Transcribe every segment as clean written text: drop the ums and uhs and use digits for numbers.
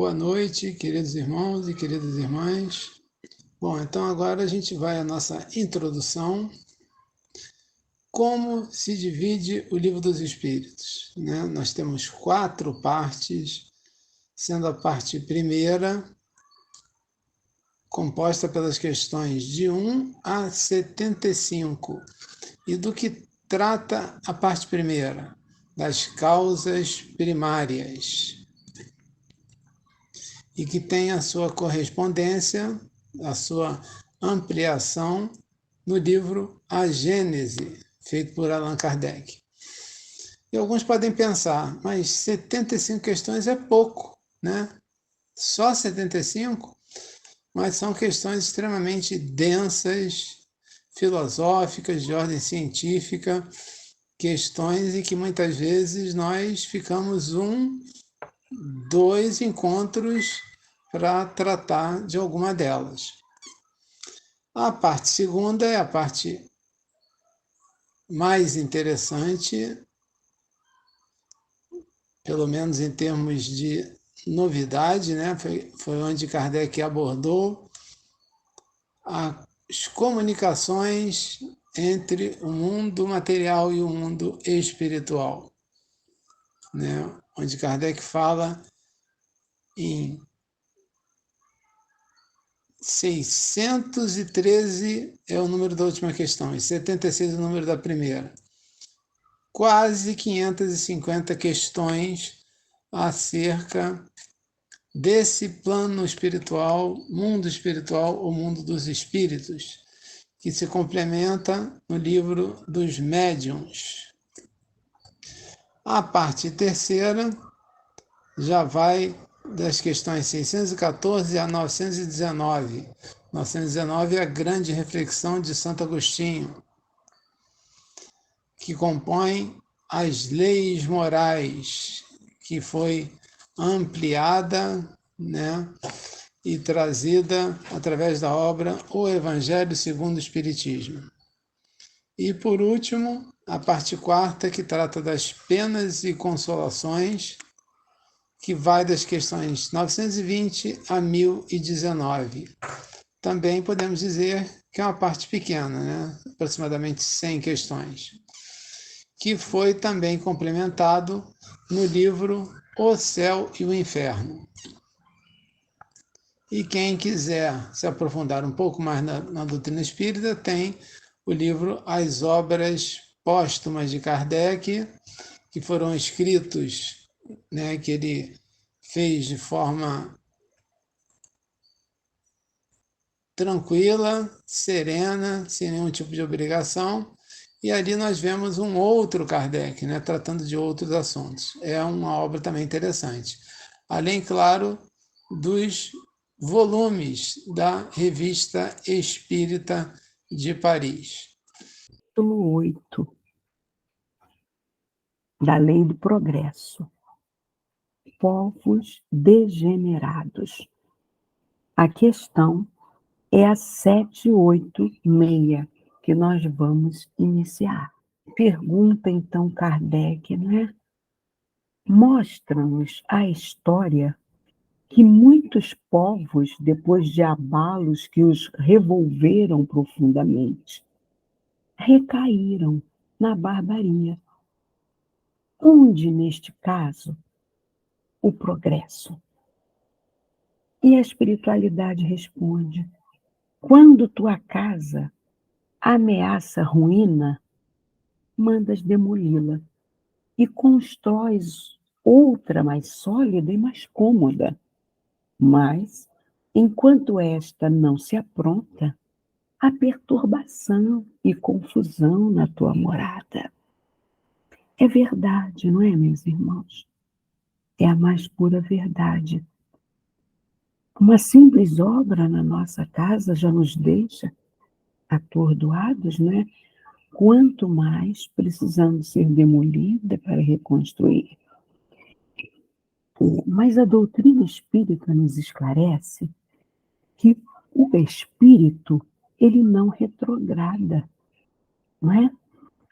boa noite, queridos irmãos e queridas irmãs. Bom, então agora a gente vai à nossa introdução. Como se divide o Livro dos Espíritos, né? Nós temos 4 partes, sendo a parte primeira composta pelas questões de 1 a 75. E do que trata a parte primeira? Das causas primárias. E que tem a sua correspondência, a sua ampliação no livro A Gênese, feito por Allan Kardec. E alguns podem pensar, mas 75 questões é pouco, né? Só 75? Mas são questões extremamente densas, filosóficas, de ordem científica, questões em que muitas vezes nós ficamos 2 encontros para tratar de alguma delas. A parte segunda é a parte mais interessante, pelo menos em termos de novidade, né? Foi onde Kardec abordou as comunicações entre o mundo material e o mundo espiritual, né? Onde Kardec fala em 613 é o número da última questão, e 76 é o número da primeira. Quase 550 questões acerca desse plano espiritual, o mundo dos espíritos, que se complementa no livro dos médiuns. A parte terceira já vai das questões 614 a 919. 919 é a grande reflexão de Santo Agostinho, que compõe as leis morais, que foi ampliada, né, e trazida através da obra O Evangelho segundo o Espiritismo. E, por último, a parte quarta, que trata das penas e consolações, que vai das questões 920 a 1019. Também podemos dizer que é uma parte pequena, né? Aproximadamente 100 questões, que foi também complementado no livro O Céu e o Inferno. E quem quiser se aprofundar um pouco mais na doutrina espírita, tem o livro As Obras Póstumas de Kardec, que foram escritos, né, que ele fez de forma tranquila, serena, sem nenhum tipo de obrigação, e ali nós vemos um outro Kardec, né, tratando de outros assuntos. É uma obra também interessante. Além, claro, dos volumes da Revista Espírita de Paris. Capítulo 8 da Lei do Progresso. Povos degenerados. A questão é a 786 que nós vamos iniciar. Pergunta então Kardec, né? Mostra-nos a história que muitos povos, depois de abalos que os revolveram profundamente, recaíram na barbaria. Onde, neste caso, o progresso? E a espiritualidade responde: quando tua casa ameaça ruína, mandas demoli-la e constróis outra mais sólida e mais cômoda. Mas, enquanto esta não se apronta, há perturbação e confusão na tua morada. É verdade, não é, meus irmãos? É a mais pura verdade. Uma simples obra na nossa casa já nos deixa atordoados, né? Quanto mais precisando ser demolida para reconstruir. Mas a doutrina espírita nos esclarece que o espírito, ele não retrograda, não é?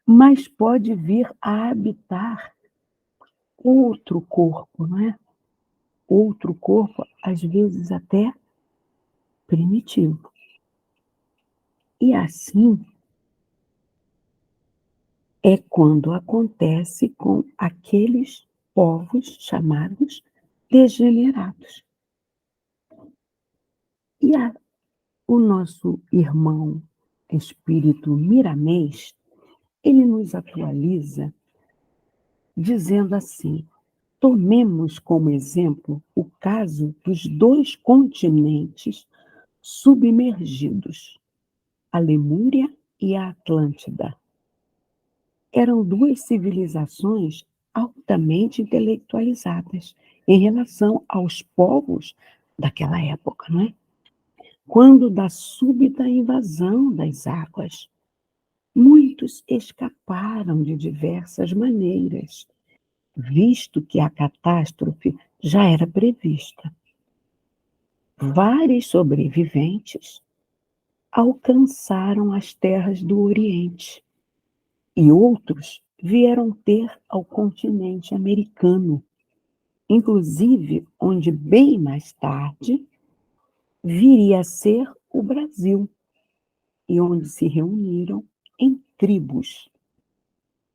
Mas pode vir a habitar outro corpo, não é? outro corpo, às vezes até primitivo. E assim é quando acontece com aqueles povos chamados degenerados. E o nosso irmão espírito Miramês, ele nos atualiza dizendo assim: tomemos como exemplo o caso dos 2 continentes submergidos, a Lemúria e a Atlântida. Eram 2 civilizações altamente intelectualizadas em relação aos povos daquela época, não é? Quando da súbita invasão das águas, muitos escaparam de diversas maneiras, visto que a catástrofe já era prevista. Vários sobreviventes alcançaram as terras do Oriente e outros vieram ter ao continente americano, inclusive onde bem mais tarde viria a ser o Brasil, e onde se reuniram em tribos.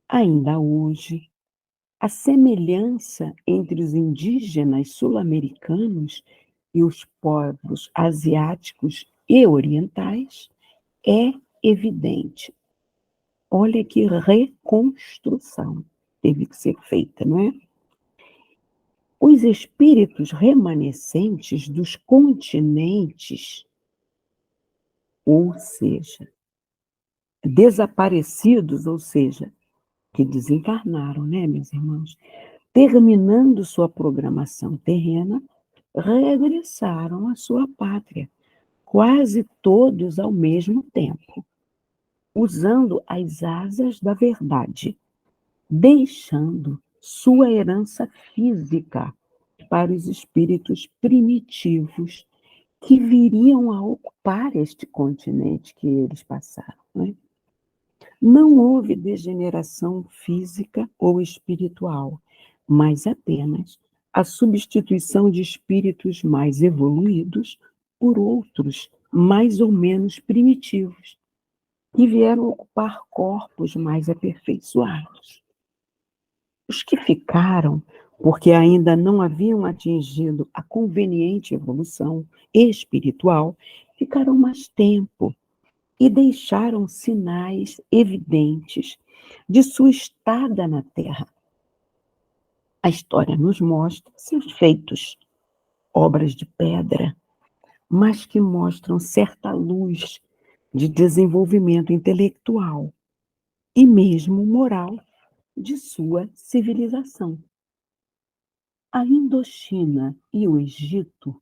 Ainda hoje, a semelhança entre os indígenas sul-americanos e os povos asiáticos e orientais é evidente. Olha que reconstrução teve que ser feita, não é? Os espíritos remanescentes dos continentes, ou seja, desaparecidos, ou seja, que desencarnaram, né, meus irmãos? Terminando sua programação terrena, regressaram à sua pátria, quase todos ao mesmo tempo, usando as asas da verdade, deixando sua herança física para os espíritos primitivos que viriam a ocupar este continente que eles passaram, não é? Não houve degeneração física ou espiritual, mas apenas a substituição de espíritos mais evoluídos por outros mais ou menos primitivos, que vieram ocupar corpos mais aperfeiçoados. Os que ficaram, porque ainda não haviam atingido a conveniente evolução espiritual, ficaram mais tempo e deixaram sinais evidentes de sua estada na Terra. A história nos mostra seus feitos, obras de pedra, mas que mostram certa luz de desenvolvimento intelectual e mesmo moral de sua civilização. A Indochina e o Egito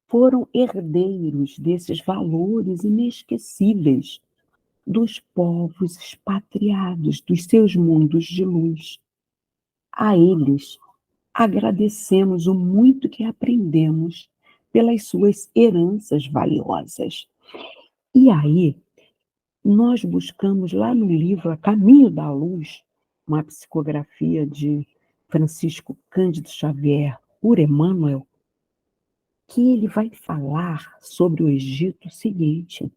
foram herdeiros desses valores inesquecíveis dos povos expatriados, dos seus mundos de luz. A eles agradecemos o muito que aprendemos pelas suas heranças valiosas. E aí, nós buscamos lá no livro A Caminho da Luz, uma psicografia de Francisco Cândido Xavier por Emmanuel, que ele vai falar sobre o Egito o seguinte: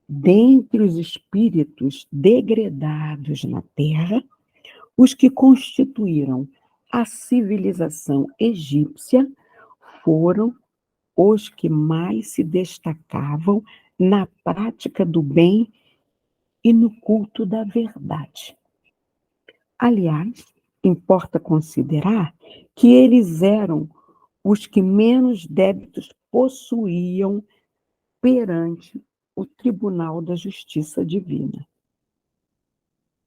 dentre os espíritos degredados na Terra, os que constituíram a civilização egípcia foram os que mais se destacavam na prática do bem e no culto da verdade. Aliás, importa considerar que eles eram os que menos débitos possuíam perante o Tribunal da Justiça Divina.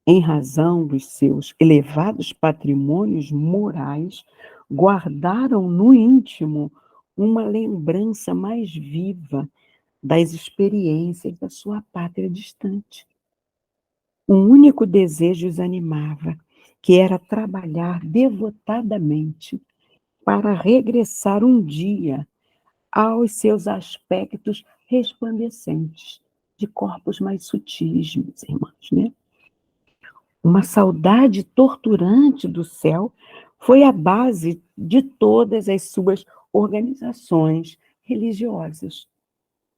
Em razão dos seus elevados patrimônios morais, guardaram no íntimo uma lembrança mais viva das experiências da sua pátria distante. Um único desejo os animava, que era trabalhar devotadamente para regressar um dia aos seus aspectos resplandecentes, de corpos mais sutis, meus irmãos, né? Uma saudade torturante do céu foi a base de todas as suas organizações religiosas.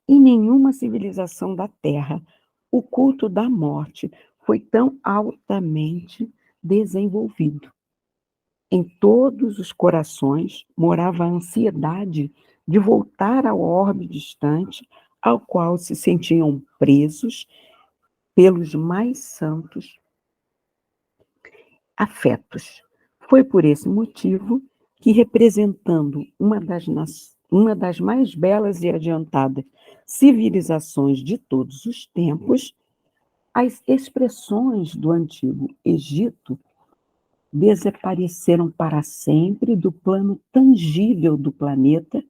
Em nenhuma civilização da Terra, o culto da morte foi tão altamente desenvolvido. Em todos os corações morava a ansiedade de voltar ao orbe distante, ao qual se sentiam presos pelos mais santos afetos. Foi por esse motivo que, representando uma das mais belas e adiantadas civilizações de todos os tempos, as expressões do antigo Egito desapareceram para sempre do plano tangível do planeta,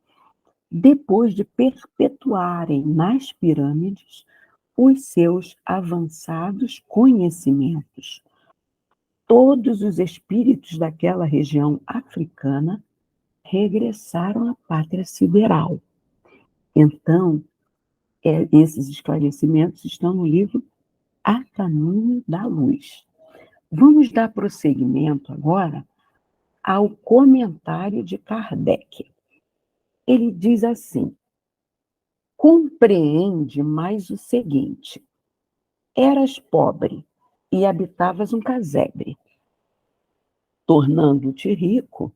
depois de perpetuarem nas pirâmides os seus avançados conhecimentos. Todos os espíritos daquela região africana regressaram à pátria sideral. Então, esses esclarecimentos estão no livro A Caminho da Luz. Vamos dar prosseguimento agora ao comentário de Kardec. Ele diz assim: compreende mais o seguinte: eras pobre e habitavas um casebre. Tornando-te rico,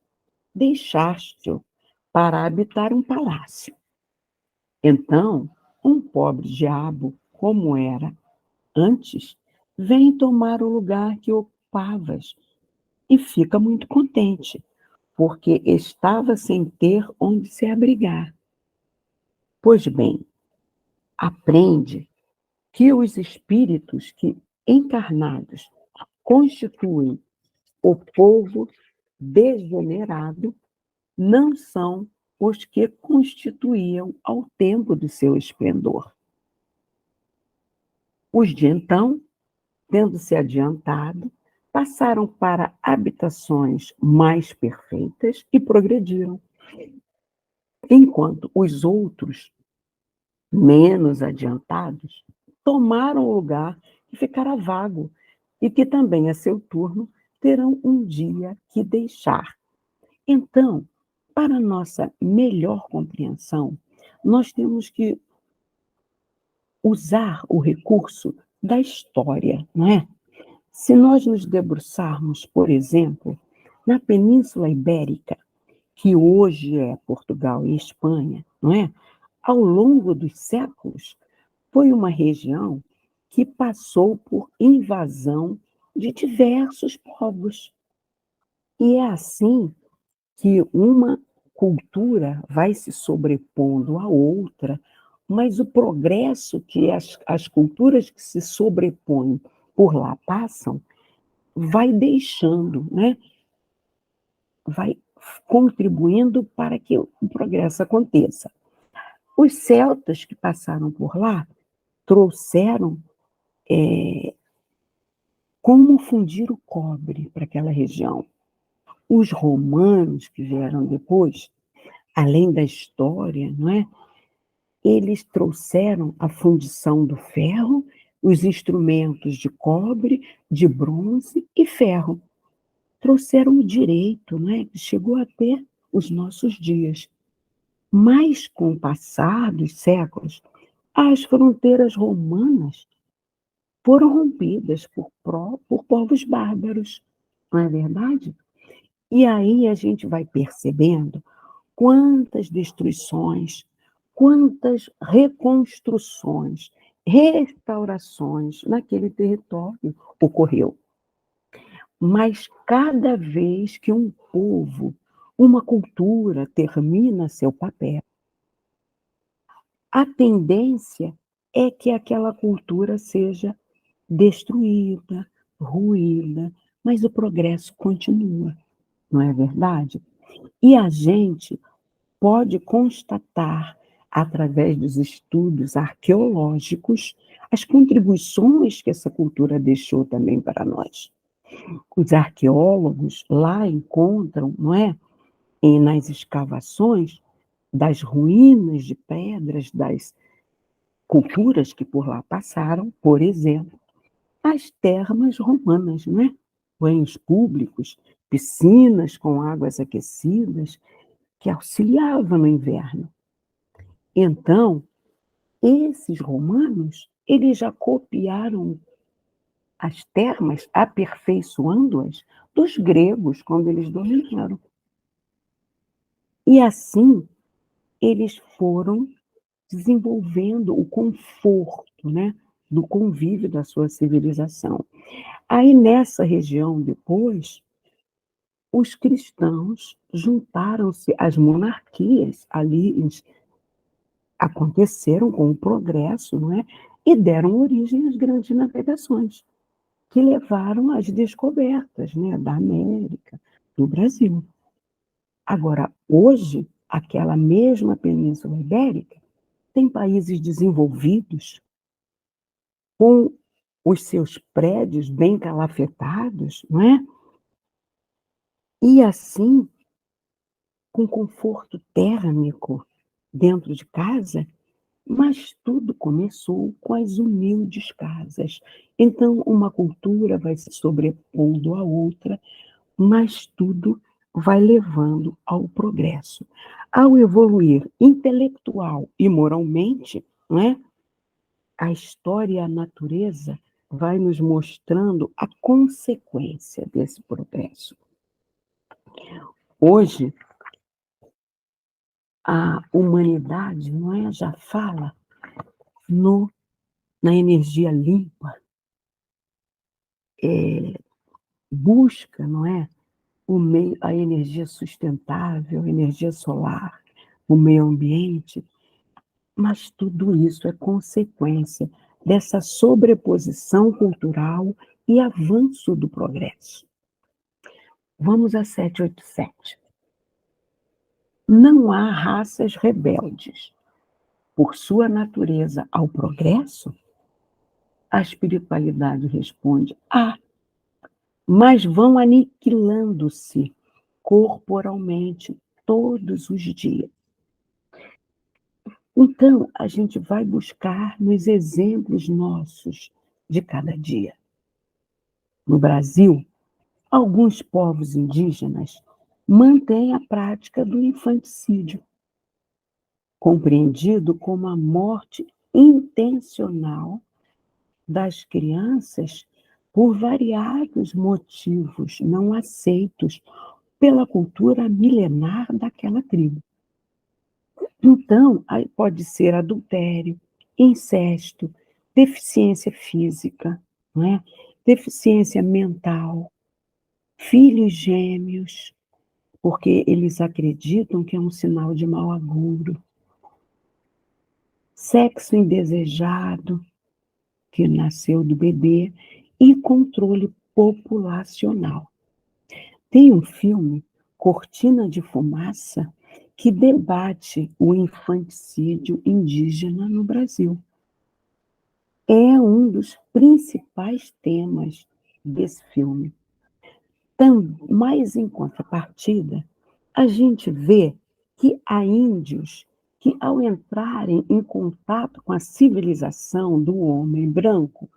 deixaste-o para habitar um palácio. Então, um pobre diabo, como era antes, vem tomar o lugar que ocupavas e fica muito contente, porque estava sem ter onde se abrigar. Pois bem, aprende que os espíritos que, encarnados, constituem o povo degenerado, não são os que constituíam ao tempo do seu esplendor. Os de então, tendo se adiantado, passaram para habitações mais perfeitas e progrediram, enquanto os outros, menos adiantados, tomaram o lugar que ficara vago e que também, a seu turno, terão um dia que deixar. Então, para nossa melhor compreensão, nós temos que usar o recurso da história, não é? Se nós nos debruçarmos, por exemplo, na Península Ibérica, que hoje é Portugal e Espanha, não é? Ao longo dos séculos, foi uma região que passou por invasão de diversos povos. E é assim que uma cultura vai se sobrepondo à outra, mas o progresso que as culturas que se sobrepõem por lá passam, vai deixando, né? Vai contribuindo para que o progresso aconteça. Os celtas que passaram por lá trouxeram como fundir o cobre para aquela região. Os romanos que vieram depois, além da história, não é? Eles trouxeram a fundição do ferro, os instrumentos de cobre, de bronze e ferro. Trouxeram o direito, não é? Que chegou até os nossos dias. Mas, com o passar dos séculos, as fronteiras romanas foram rompidas por povos bárbaros, não é verdade? E aí a gente vai percebendo quantas destruições, quantas reconstruções, restaurações naquele território ocorreu. Mas cada vez que um povo, uma cultura termina seu papel, a tendência é que aquela cultura seja destruída, ruída, mas o progresso continua, não é verdade? E a gente pode constatar, através dos estudos arqueológicos, as contribuições que essa cultura deixou também para nós. Os arqueólogos lá encontram, não é? E nas escavações das ruínas de pedras das culturas que por lá passaram, por exemplo, as termas romanas, não é? Banhos públicos piscinas com águas aquecidas que auxiliavam no inverno. Então, esses romanos, eles já copiaram as termas, aperfeiçoando-as dos gregos quando eles dominaram. E assim, eles foram desenvolvendo o conforto, né, do convívio da sua civilização. Aí, nessa região, depois, os cristãos juntaram-se às monarquias, ali aconteceram com o progresso, não é? E deram origem às grandes navegações, que levaram às descobertas, né, da América, do Brasil. Agora, hoje, aquela mesma Península Ibérica tem países desenvolvidos, com os seus prédios bem calafetados, não é? E assim, com conforto térmico dentro de casa, mas tudo começou com as humildes casas. Então, uma cultura vai se sobrepondo à outra, mas tudo vai levando ao progresso. Ao evoluir intelectual e moralmente, não é? A história e a natureza vai nos mostrando a consequência desse progresso. Hoje, a humanidade, não é, já fala na energia limpa, busca, não é, a energia sustentável, a energia solar, o meio ambiente, mas tudo isso é consequência dessa sobreposição cultural e avanço do progresso. Vamos a 787. Não há raças rebeldes. Por sua natureza ao progresso, a espiritualidade responde: mas vão aniquilando-se corporalmente todos os dias. Então, a gente vai buscar nos exemplos nossos de cada dia. No Brasil, alguns povos indígenas mantêm a prática do infanticídio, compreendido como a morte intencional das crianças por variados motivos não aceitos pela cultura milenar daquela tribo. Então, aí pode ser adultério, incesto, deficiência física, não é? Deficiência mental, filhos gêmeos, porque eles acreditam que é um sinal de mau agouro, sexo indesejado, que nasceu do bebê, e controle populacional. Tem um filme, Cortina de Fumaça, que debate o infanticídio indígena no Brasil. É um dos principais temas desse filme. Mas, em contrapartida, a gente vê que há índios que, ao entrarem em contato com a civilização do homem branco,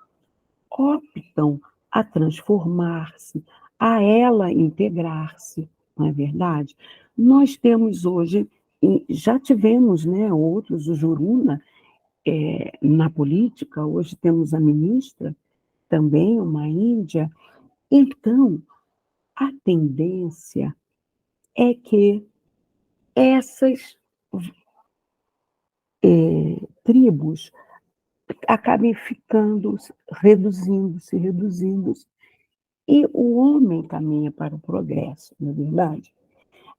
optam a transformar-se, a ela integrar-se, não é verdade? Nós temos hoje, já tivemos, né, outros, o Juruna, na política, hoje temos a ministra, também uma índia. Então, a tendência é que essas tribos acabem ficando, reduzindo-se, e o homem caminha para o progresso, não é verdade?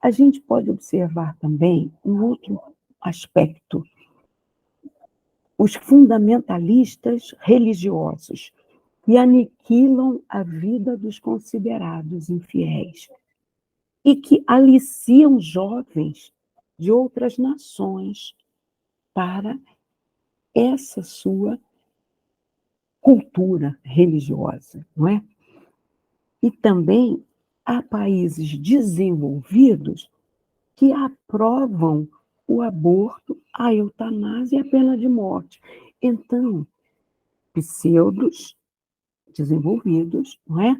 A gente pode observar também um outro aspecto: os fundamentalistas religiosos, que aniquilam a vida dos considerados infiéis e que aliciam jovens de outras nações para essa sua cultura religiosa, não é? E também há países desenvolvidos que aprovam o aborto, a eutanásia e a pena de morte. Então, pseudos desenvolvidos, não é?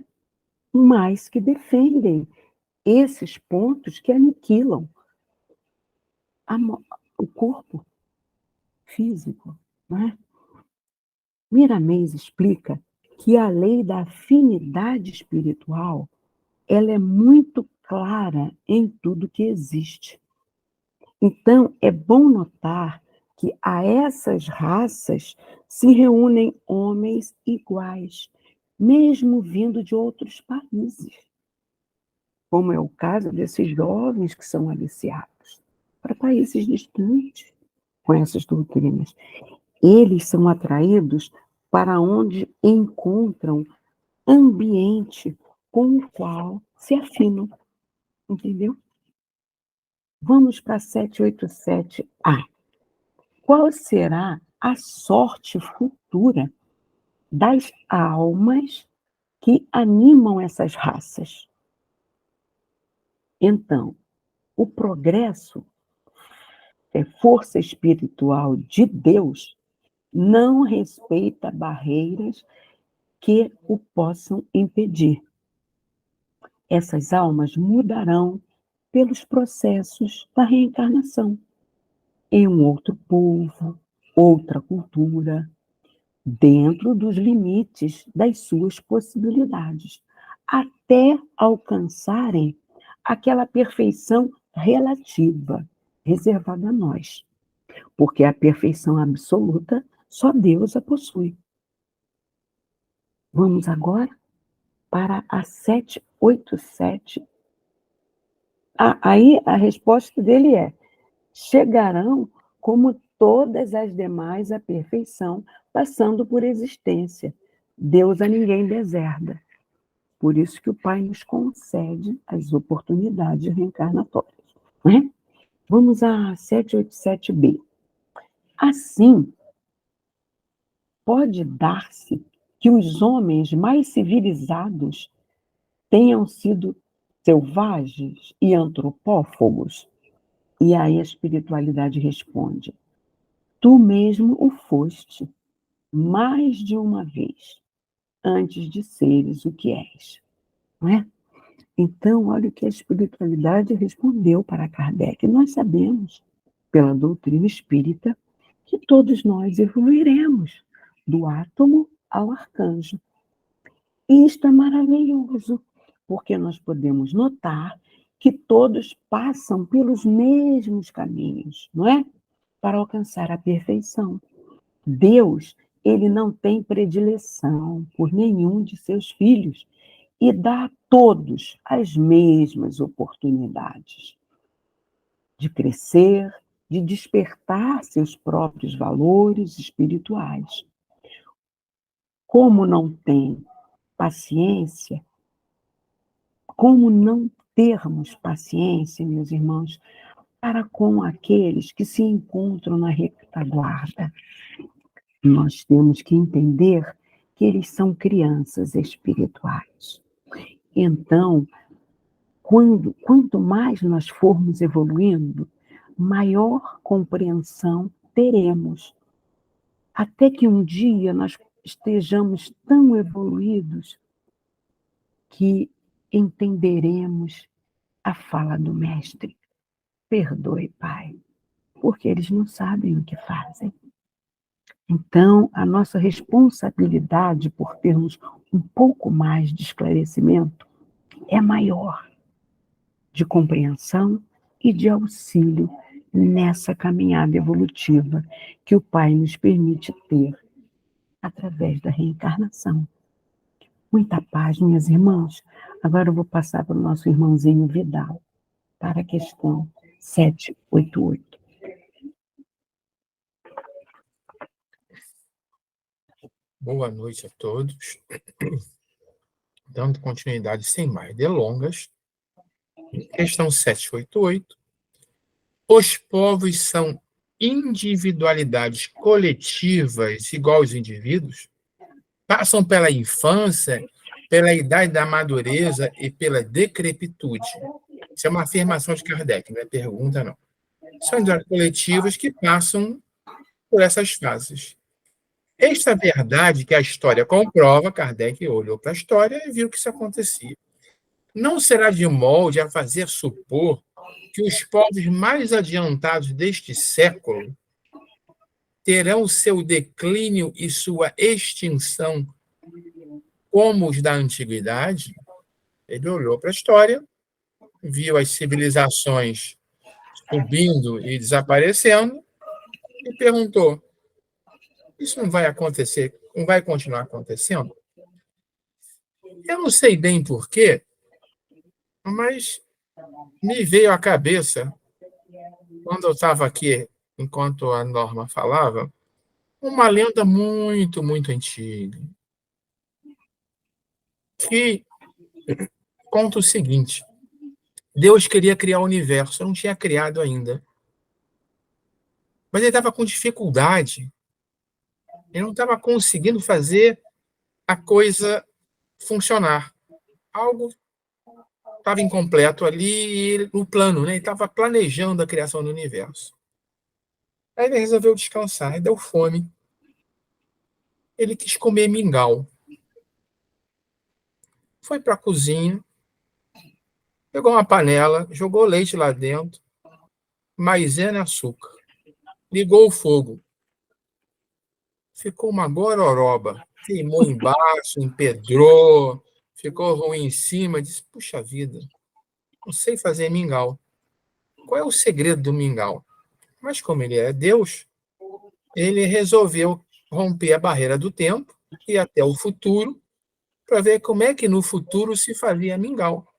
Mas que defendem esses pontos que aniquilam o corpo físico, não é? Miramês explica que a lei da afinidade espiritual, ela é muito clara em tudo que existe. Então, é bom notar que a essas raças se reúnem homens iguais, mesmo vindo de outros países, como é o caso desses jovens que são aliciados para países distantes com essas doutrinas. Eles são atraídos para onde encontram ambiente com o qual se afinam, entendeu? Vamos para 787A. Qual será a sorte futura das almas que animam essas raças? Então, o progresso, força espiritual de Deus, não respeita barreiras que o possam impedir. Essas almas mudarão pelos processos da reencarnação em um outro povo, outra cultura, dentro dos limites das suas possibilidades, até alcançarem aquela perfeição relativa, reservada a nós. Porque a perfeição absoluta, só Deus a possui. Vamos agora para a 787. Aí a resposta dele é: chegarão como todas as demais à perfeição, passando por existência. Deus a ninguém deserda. Por isso que o Pai nos concede as oportunidades reencarnatórias. Né? Vamos a 787B. Assim, pode dar-se que os homens mais civilizados tenham sido selvagens e antropófagos? E aí a espiritualidade responde: tu mesmo o foste, mais de uma vez, antes de seres o que és. Não é? Então, olha o que a espiritualidade respondeu para Kardec. Nós sabemos, pela doutrina espírita, que todos nós evoluiremos do átomo ao arcanjo. E isto é maravilhoso, porque nós podemos notar que todos passam pelos mesmos caminhos, não é? Para alcançar a perfeição. Deus, ele não tem predileção por nenhum de seus filhos e dá a todos as mesmas oportunidades de crescer, de despertar seus próprios valores espirituais. Como não tem paciência, como não termos paciência, meus irmãos, para com aqueles que se encontram na retaguarda? Nós temos que entender que eles são crianças espirituais. Então, quanto mais nós formos evoluindo, maior compreensão teremos. Até que um dia nós estejamos tão evoluídos que entenderemos a fala do Mestre. Perdoe, Pai, porque eles não sabem o que fazem. Então, a nossa responsabilidade por termos um pouco mais de esclarecimento é maior, de compreensão e de auxílio nessa caminhada evolutiva que o Pai nos permite ter através da reencarnação. Muita paz, minhas irmãs. Agora eu vou passar para o nosso irmãozinho Vidal, para a questão 788. Boa noite a todos. Dando continuidade sem mais delongas. Questão 788. Os povos são individualidades coletivas igual aos indivíduos? Passam pela infância, pela idade da madureza e pela decrepitude. Isso é uma afirmação de Kardec, não é pergunta, não. São individualidades coletivas que passam por essas fases. Esta verdade que a história comprova, Kardec olhou para a história e viu que isso acontecia. não será de molde a fazer supor que os povos mais adiantados deste século terão seu declínio e sua extinção como os da antiguidade? Ele olhou para a história, viu as civilizações subindo e desaparecendo e perguntou: isso não vai acontecer, não vai continuar acontecendo? Eu não sei bem por quê, mas me veio à cabeça, quando eu estava aqui, enquanto a Norma falava, uma lenda muito, muito antiga, que conta o seguinte: Deus queria criar o universo, não tinha criado ainda. Mas ele estava com dificuldade, ele não estava conseguindo fazer a coisa funcionar. Algo estava incompleto ali no plano, né? Ele estava planejando a criação do universo. Aí ele resolveu descansar, e deu fome. Ele quis comer mingau. Foi para a cozinha, pegou uma panela, jogou leite lá dentro, maisena e açúcar. Ligou o fogo. Ficou uma gororoba. Queimou embaixo, empedrou, ficou ruim em cima. Disse: puxa vida, não sei fazer mingau. Qual é o segredo do mingau? Mas como ele é Deus, ele resolveu romper a barreira do tempo e ir até o futuro para ver como é que no futuro se fazia mingau.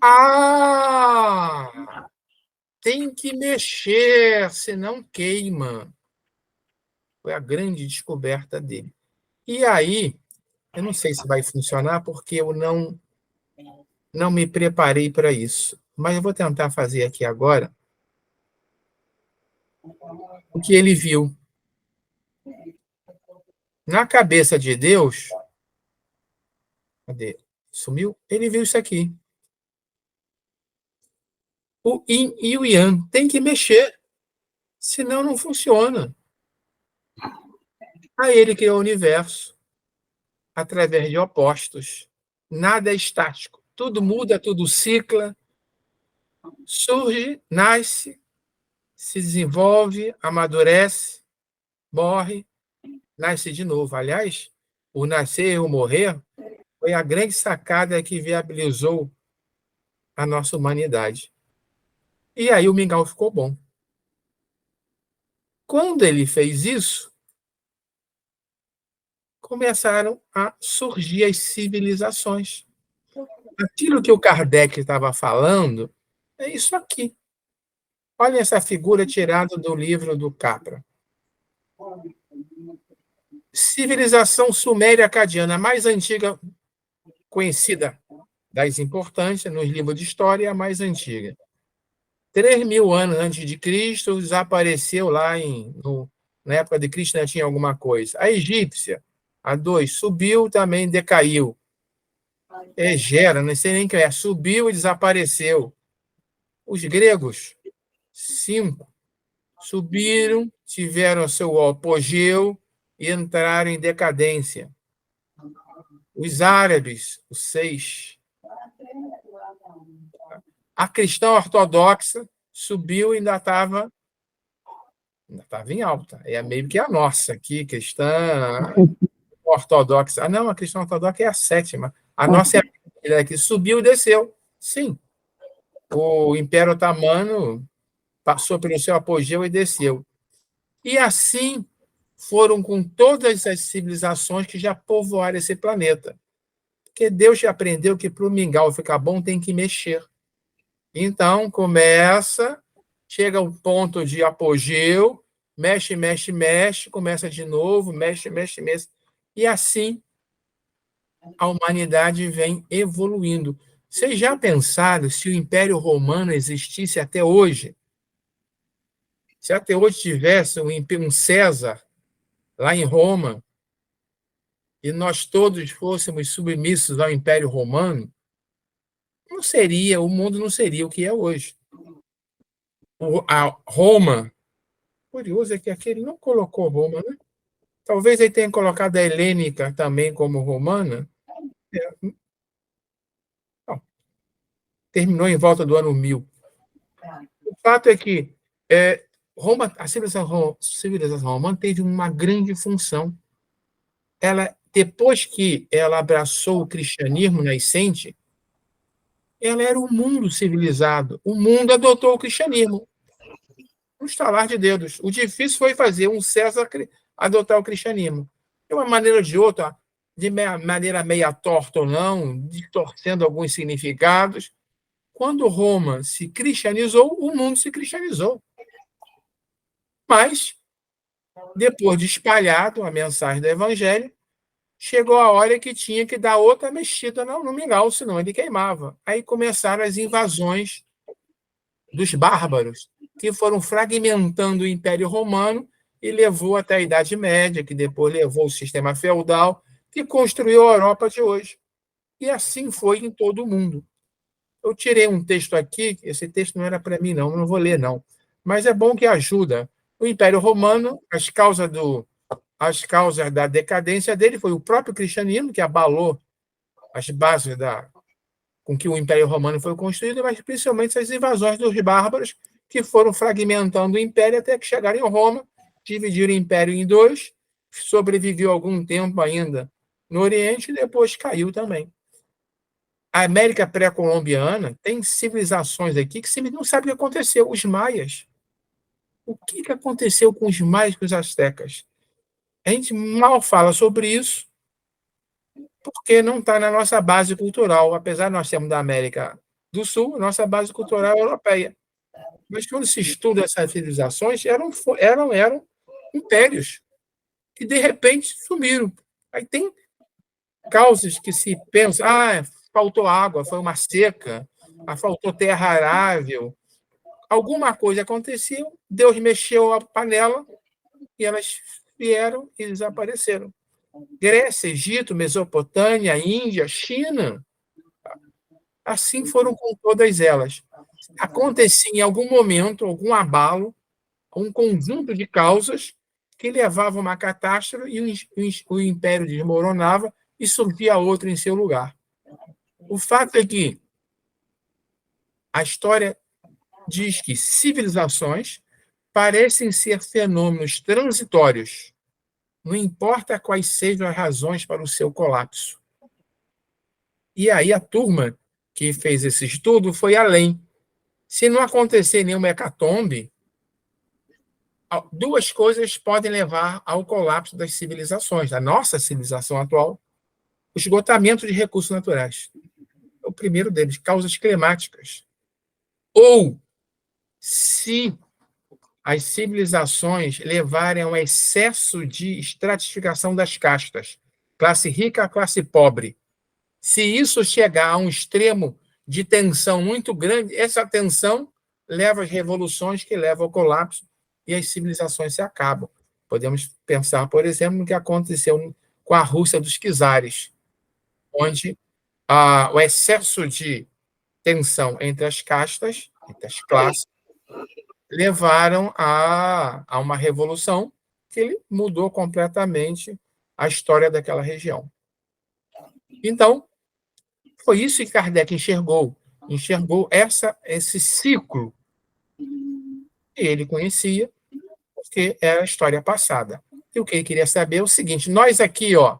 Ah! Tem que mexer, senão queima. Foi a grande descoberta dele. E aí, eu não sei se vai funcionar, porque eu não me preparei para isso. Mas eu vou tentar fazer aqui agora o que ele viu. Na cabeça de Deus, cadê? Sumiu? Ele viu isso aqui. O yin e o yang tem que mexer, senão não funciona. Aí ele criou o universo através de opostos. Nada é estático. Tudo muda, tudo cicla, surge, nasce, se desenvolve, amadurece, morre, nasce de novo. Aliás, o nascer e o morrer foi a grande sacada que viabilizou a nossa humanidade. E aí o mingau ficou bom. Quando ele fez isso, começaram a surgir as civilizações. Aquilo que o Kardec estava falando é isso aqui. Olha essa figura tirada do livro do Capra. Civilização suméria acadiana, a mais antiga conhecida das importantes, nos livros de história, é a mais antiga. 3.000 anos antes de Cristo, desapareceu lá na época de Cristo, né, tinha alguma coisa. A egípcia, a 2, subiu, também decaiu. Egera, não sei nem quem é, subiu e desapareceu. Os gregos, 5, subiram, tiveram seu apogeu e entraram em decadência. Os árabes, o 6. A cristã ortodoxa subiu e ainda estava em alta. É meio que a nossa aqui, cristã ortodoxa. Ah, não, a cristã ortodoxa é a 7ª. A nossa é a que subiu e desceu. Sim. O Império Otomano passou pelo seu apogeu e desceu. E assim foram com todas as civilizações que já povoaram esse planeta. Porque Deus já aprendeu que para o mingau ficar bom tem que mexer. Então, chega ao ponto de apogeu, mexe, mexe, mexe, começa de novo, mexe, mexe, mexe. E assim a humanidade vem evoluindo. Vocês já pensaram se o Império Romano existisse até hoje? Se até hoje tivesse um César lá em Roma e nós todos fôssemos submissos ao Império Romano, o mundo não seria o que é hoje. A Roma, curioso é que aquele não colocou Roma, né? Talvez ele tenha colocado a helênica também como romana. terminou em volta do ano 1000. O fato é que Roma, a civilização romana teve uma grande função. Ela, depois que ela abraçou o cristianismo nascente, ela era o mundo civilizado. O mundo adotou o cristianismo. Um estalar de dedos. O difícil foi fazer um César adotar o cristianismo. De uma maneira ou de outra, de maneira meia torta ou não, distorcendo alguns significados. Quando Roma se cristianizou, o mundo se cristianizou. Mas, depois de espalhado a mensagem do evangelho, chegou a hora que tinha que dar outra mexida no mingau, senão ele queimava. Aí começaram as invasões dos bárbaros, que foram fragmentando o Império Romano e levou até a Idade Média, que depois levou o sistema feudal, que construiu a Europa de hoje. E assim foi em todo o mundo. Eu tirei um texto aqui, esse texto não era para mim, não vou ler, não. Mas é bom que ajuda. O Império Romano, as causas da decadência dele foi o próprio cristianismo, que abalou as bases com que o Império Romano foi construído, mas principalmente as invasões dos bárbaros, que foram fragmentando o Império até que chegaram em Roma, dividiram o Império em dois, sobreviveu algum tempo ainda no Oriente e depois caiu também. A América pré-colombiana tem civilizações aqui que você não sabe o que aconteceu. Os maias. O que aconteceu com os maias e com os astecas? A gente mal fala sobre isso porque não está na nossa base cultural. Apesar de nós sermos da América do Sul, nossa base cultural é europeia. Mas quando se estuda essas civilizações, eram impérios que, de repente, sumiram. Aí tem causas que se pensa, faltou água, foi uma seca, faltou terra arável. Alguma coisa aconteceu, Deus mexeu a panela e elas vieram e desapareceram. Grécia, Egito, Mesopotâmia, Índia, China. Assim foram com todas elas. Acontecia em algum momento, algum abalo, um conjunto de causas que levavam a uma catástrofe e o império desmoronava e surgia outro em seu lugar. O fato é que a história diz que civilizações parecem ser fenômenos transitórios, não importa quais sejam as razões para o seu colapso. E aí a turma que fez esse estudo foi além. Se não acontecer nenhuma hecatombe, duas coisas podem levar ao colapso das civilizações, da nossa civilização atual: o esgotamento de recursos naturais. É o primeiro deles, causas climáticas. Ou, se as civilizações levarem a um excesso de estratificação das castas, classe rica, classe pobre. Se isso chegar a um extremo de tensão muito grande, essa tensão leva às revoluções que levam ao colapso e as civilizações se acabam. Podemos pensar, por exemplo, no que aconteceu com a Rússia dos czares, onde o excesso de tensão entre as castas, entre as classes, levaram a uma revolução que mudou completamente a história daquela região. Então, foi isso que Kardec enxergou esse ciclo que ele conhecia, porque era a história passada. E o que ele queria saber é o seguinte: nós aqui, o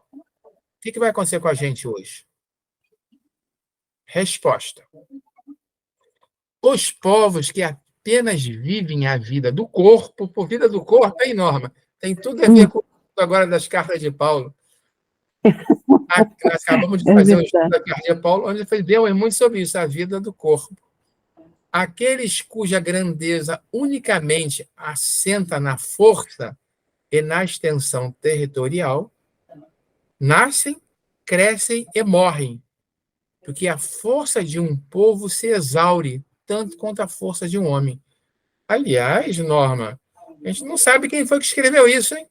que vai acontecer com a gente hoje? Resposta: os povos que apenas vivem a vida do corpo, por vida do corpo é enorme. Tem tudo a ver com agora das cartas de Paulo. Nós acabamos de fazer um estudo da carta de Paulo, onde ele deu muito sobre isso, a vida do corpo. Aqueles cuja grandeza unicamente assenta na força e na extensão territorial, nascem, crescem e morrem, porque a força de um povo se exaure tanto quanto a força de um homem. Aliás, Norma, a gente não sabe quem foi que escreveu isso, hein?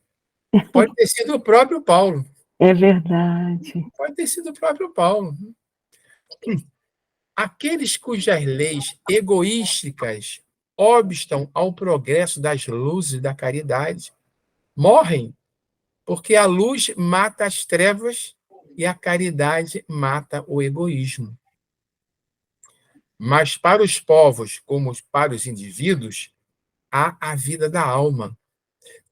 Pode ter sido o próprio Paulo. É verdade. Pode ter sido o próprio Paulo. Aqueles cujas leis egoísticas obstam ao progresso das luzes da caridade morrem, porque a luz mata as trevas e a caridade mata o egoísmo. Mas para os povos, como para os indivíduos, há a vida da alma.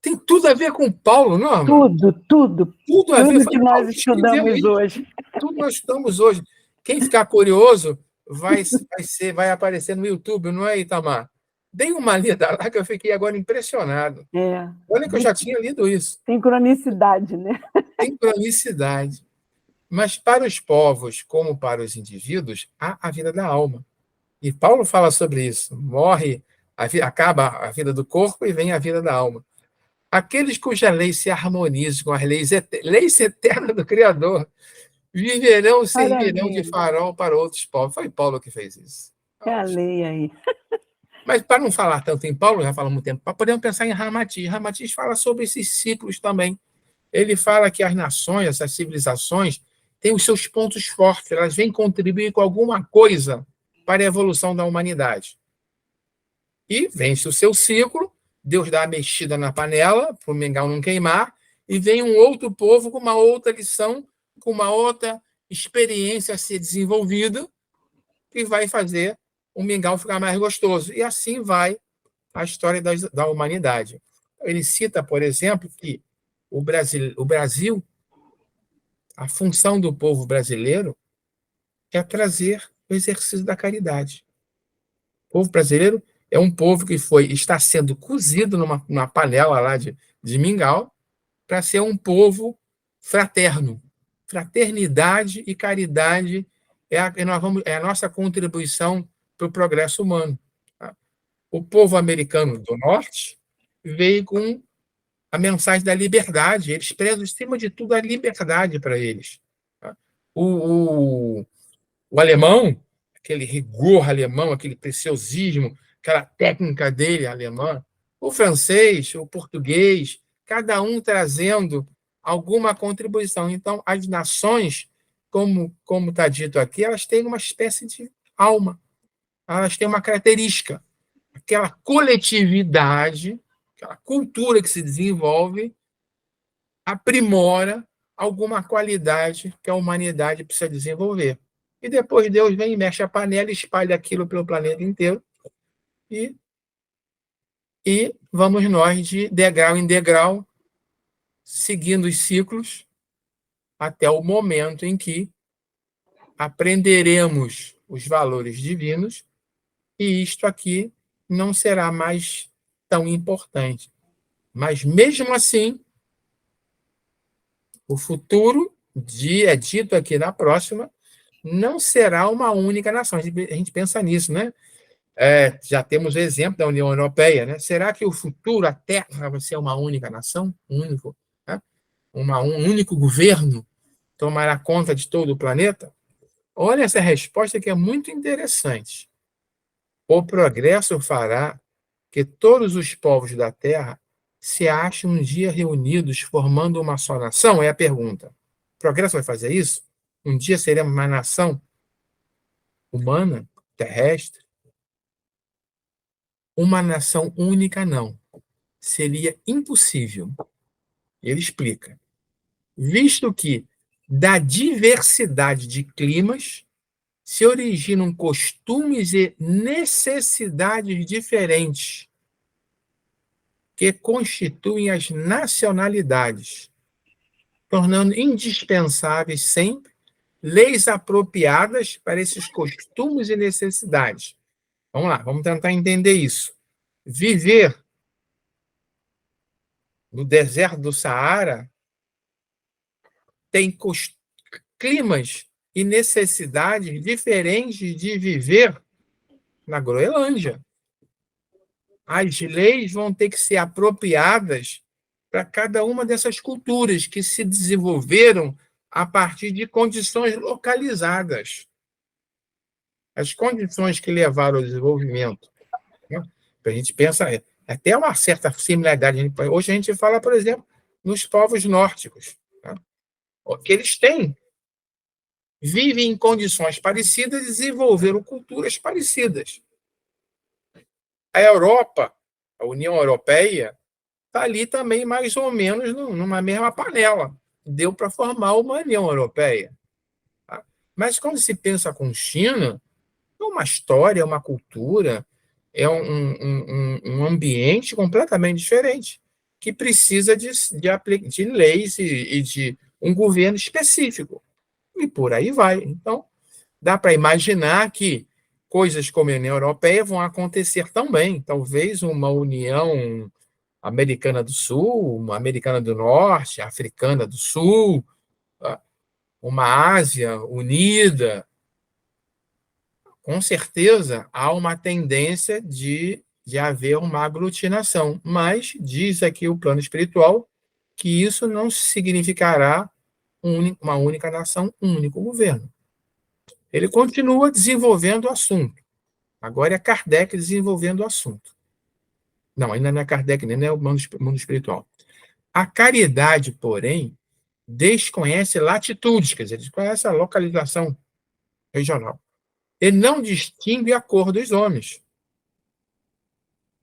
Tem tudo a ver com Paulo, não, irmão? Tudo, tudo, Tudo a ver. tudo Foi que nós Paulo que escreveu estudamos isso. hoje. Tudo nós estamos hoje. Quem ficar curioso vai aparecer no YouTube, não é, Itamar? Dei uma lida lá que eu fiquei agora impressionado. É, Olha que eu já tinha lido isso. sincronicidade, né? Sincronicidade. Mas para os povos, como para os indivíduos, há a vida da alma. E Paulo fala sobre isso. Morre, acaba a vida do corpo e vem a vida da alma. Aqueles cuja lei se harmoniza com as leis eternas do Criador viverão e servirão de Maravilha. farol para outros povos. Foi Paulo que fez isso. É a lei aí. Mas para não falar tanto em Paulo, já falamos muito tempo, podemos pensar em Ramatiz. Ramatiz fala sobre esses ciclos também. Ele fala que as nações, essas civilizações, têm os seus pontos fortes, elas vêm contribuir com alguma coisa para a evolução da humanidade. E vence o seu ciclo, Deus dá a mexida na panela, para o mingau não queimar, e vem um outro povo com uma outra lição, com uma outra experiência a ser desenvolvida, que vai fazer o mingau ficar mais gostoso. E assim vai a história da humanidade. Ele cita, por exemplo, que o Brasil, a função do povo brasileiro é trazer o exercício da caridade. O povo brasileiro é um povo que está sendo cozido numa panela lá de mingau para ser um povo fraterno. Fraternidade e caridade é a nossa contribuição para o progresso humano. Tá? O povo americano do norte veio com a mensagem da liberdade. Eles prezam, acima de tudo, a liberdade para eles. Tá? O alemão, aquele rigor alemão, aquele preciosismo, aquela técnica dele alemã, o francês, o português, cada um trazendo alguma contribuição. Então, as nações, como está dito aqui, elas têm uma espécie de alma, elas têm uma característica, aquela coletividade, aquela cultura que se desenvolve, aprimora alguma qualidade que a humanidade precisa desenvolver. E depois Deus vem e mexe a panela e espalha aquilo pelo planeta inteiro. E vamos nós, de degrau em degrau, seguindo os ciclos, até o momento em que aprenderemos os valores divinos e isto aqui não será mais tão importante. Mas, mesmo assim, o futuro, é dito aqui na próxima, não será uma única nação. A gente pensa nisso, né? Já temos o exemplo da União Europeia, né? Será que o futuro, a Terra, vai ser uma única nação? Único, né? Um único governo tomará conta de todo o planeta? Olha essa resposta que é muito interessante. O progresso fará que todos os povos da Terra se achem um dia reunidos formando uma só nação? É a pergunta. O progresso vai fazer isso? Um dia seremos uma nação humana, terrestre? Uma nação única, não. Seria impossível. Ele explica. Visto que da diversidade de climas se originam costumes e necessidades diferentes que constituem as nacionalidades, tornando indispensáveis sempre leis apropriadas para esses costumes e necessidades. Vamos lá, vamos tentar entender isso. Viver no deserto do Saara tem climas e necessidades diferentes de viver na Groenlândia. As leis vão ter que ser apropriadas para cada uma dessas culturas que se desenvolveram a partir de condições localizadas. As condições que levaram ao desenvolvimento. Né? A gente pensa, até uma certa similaridade. Hoje a gente fala, por exemplo, nos povos nórdicos, né? Que eles vivem em condições parecidas e desenvolveram culturas parecidas. A Europa, a União Europeia, está ali também mais ou menos numa mesma panela. Deu para formar uma União Europeia. Tá? Mas quando se pensa com China, É uma história, é uma cultura, é um ambiente completamente diferente, que precisa de leis e de um governo específico. E por aí vai. Então, dá para imaginar que coisas como a União Europeia vão acontecer também. Talvez uma União Americana do Sul, uma Americana do Norte, Africana do Sul, uma Ásia unida. Com certeza há uma tendência de haver uma aglutinação, mas diz aqui o plano espiritual que isso não significará uma única nação, um único governo. Ele continua desenvolvendo o assunto. Agora é Kardec desenvolvendo o assunto. Não, ainda não é Kardec, nem é o mundo espiritual. A caridade, porém, desconhece latitudes, quer dizer, desconhece a localização regional. Ele não distingue a cor dos homens.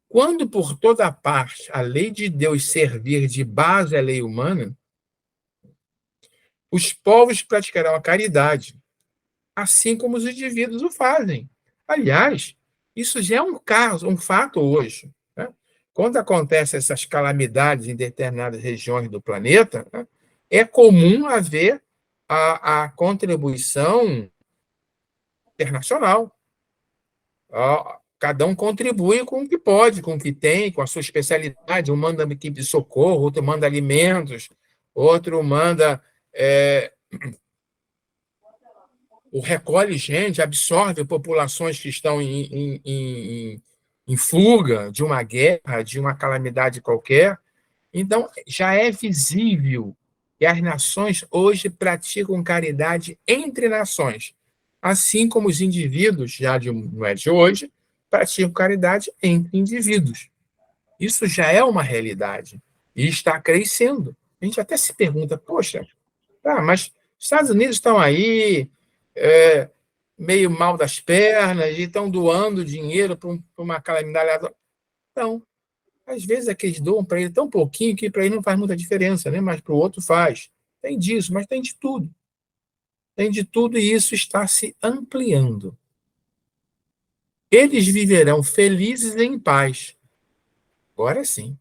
Quando por toda parte a lei de Deus servir de base à lei humana, os povos praticarão a caridade, assim como os indivíduos o fazem. Aliás, isso já é um caso, um fato hoje. Né? Quando acontecem essas calamidades em determinadas regiões do planeta, né, é comum haver a contribuição internacional. Cada um contribui com o que pode, com o que tem, com a sua especialidade. Um manda uma equipe de socorro, outro manda alimentos, outro manda o recolhe gente, absorve populações que estão em fuga de uma guerra, de uma calamidade qualquer. Então, já é visível que as nações hoje praticam caridade entre nações, assim como os indivíduos, não é de hoje, praticam caridade entre indivíduos. Isso já é uma realidade e está crescendo. A gente até se pergunta, poxa, mas os Estados Unidos estão aí, meio mal das pernas, e estão doando dinheiro para uma calamidade. Então, às vezes é que eles doam para ele tão pouquinho que para ele não faz muita diferença, né? Mas para o outro faz. Tem disso, mas tem de tudo. Tem de tudo e isso está se ampliando. Eles viverão felizes e em paz. Agora sim.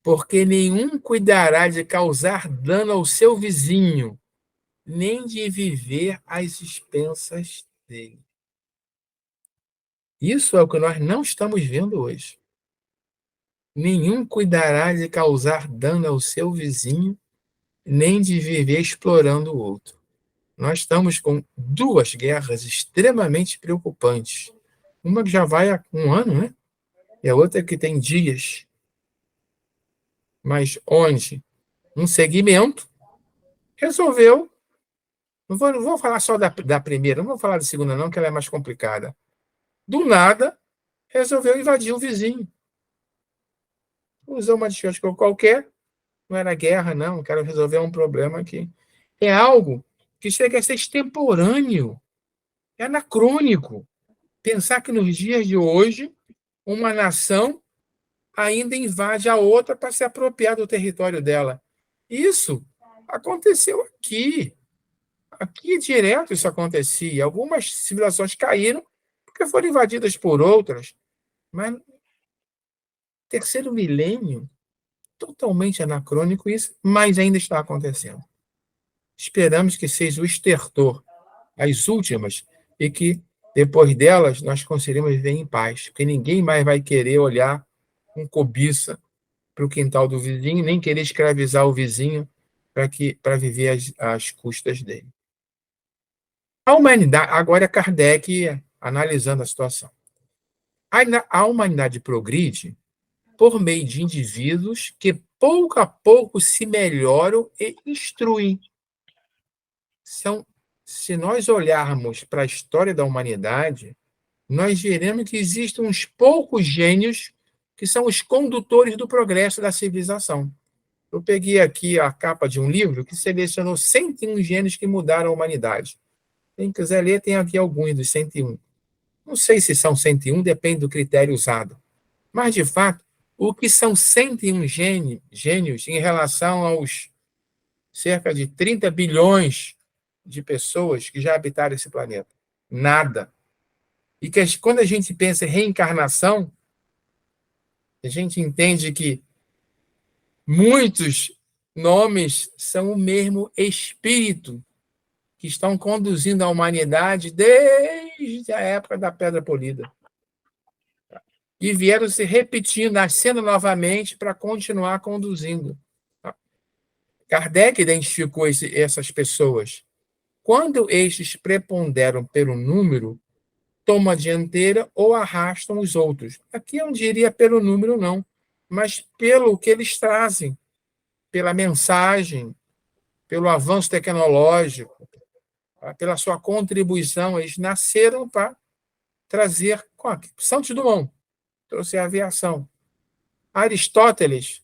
Porque nenhum cuidará de causar dano ao seu vizinho, nem de viver às expensas dele. Isso é o que nós não estamos vendo hoje. Nenhum cuidará de causar dano ao seu vizinho, nem de viver explorando o outro. Nós estamos com duas guerras extremamente preocupantes. Uma que já vai há um ano, né? E a outra que tem dias. Mas onde um segmento resolveu. Não vou falar só da primeira, não vou falar da segunda, não, que ela é mais complicada. Do nada, resolveu invadir o vizinho. Usou uma desculpa qualquer, não era guerra, não, quero resolver um problema aqui. É algo que chega a ser extemporâneo, é anacrônico. Pensar que nos dias de hoje, uma nação ainda invade a outra para se apropriar do território dela. Isso aconteceu aqui. Aqui direto isso acontecia. Algumas civilizações caíram porque foram invadidas por outras. Mas terceiro milênio, totalmente anacrônico isso, mas ainda está acontecendo. Esperamos que seja o estertor, as últimas, e que depois delas nós conseguiremos viver em paz, porque ninguém mais vai querer olhar com cobiça para o quintal do vizinho, nem querer escravizar o vizinho para viver às custas dele. A humanidade, agora é Kardec analisando a situação. A humanidade progride por meio de indivíduos que pouco a pouco se melhoram e instruem. Se nós olharmos para a história da humanidade, nós veremos que existem uns poucos gênios que são os condutores do progresso da civilização. Eu peguei aqui a capa de um livro que selecionou 101 gênios que mudaram a humanidade. Quem quiser ler, tem aqui alguns dos 101. Não sei se são 101, depende do critério usado. Mas, de fato, o que são 101 gênios em relação aos cerca de 30 bilhões de pessoas que já habitaram esse planeta? Nada. E que quando a gente pensa em reencarnação, a gente entende que muitos nomes são o mesmo espírito que estão conduzindo a humanidade desde a época da Pedra Polida. E vieram se repetindo, nascendo novamente para continuar conduzindo. Kardec identificou essas pessoas. Quando estes preponderam pelo número, tomam a dianteira ou arrastam os outros. Aqui eu não diria pelo número, não, mas pelo que eles trazem, pela mensagem, pelo avanço tecnológico, pela sua contribuição. Eles nasceram para trazer. Santos Dumont trouxe a aviação. Aristóteles,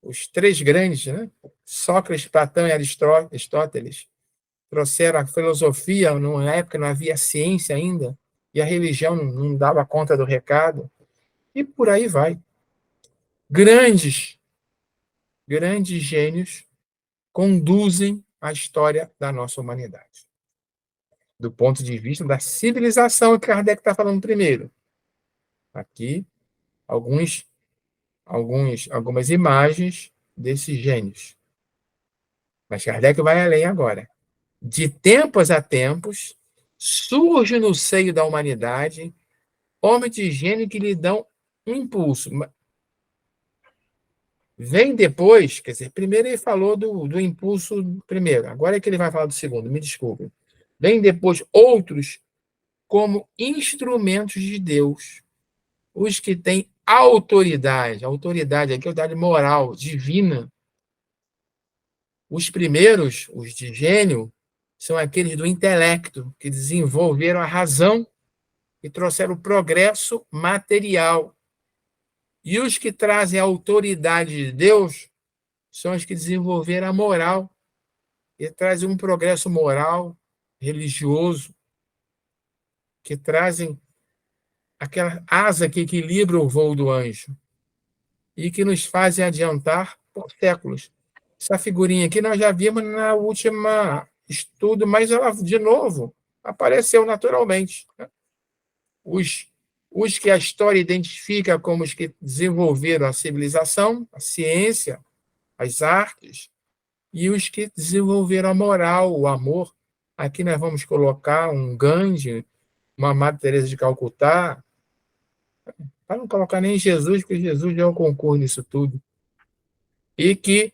os três grandes, né? Sócrates, Platão e Aristóteles, trouxeram a filosofia. Numa época não havia ciência ainda, e a religião não dava conta do recado, e por aí vai. Grandes gênios conduzem a história da nossa humanidade. Do ponto de vista da civilização, que Kardec está falando primeiro. Aqui, algumas imagens desses gênios. Mas Kardec vai além agora. De tempos a tempos, surge no seio da humanidade homens de gênio que lhe dão um impulso. Vem depois, quer dizer, primeiro ele falou do impulso primeiro, agora é que ele vai falar do segundo, me desculpe. Vem depois outros como instrumentos de Deus, os que têm autoridade aqui é autoridade moral, divina. Os primeiros, os de gênio, são aqueles do intelecto, que desenvolveram a razão e trouxeram o progresso material. E os que trazem a autoridade de Deus são os que desenvolveram a moral e trazem um progresso moral, religioso, que trazem aquela asa que equilibra o voo do anjo e que nos fazem adiantar por séculos. Essa figurinha aqui nós já vimos na última estudo, mas ela, de novo, apareceu naturalmente. Os que a história identifica como os que desenvolveram a civilização, a ciência, as artes, e os que desenvolveram a moral, o amor. Aqui nós vamos colocar um Gandhi, uma Madre Teresa de Calcutá, para não colocar nem Jesus, porque Jesus já é o concurso nisso tudo, e que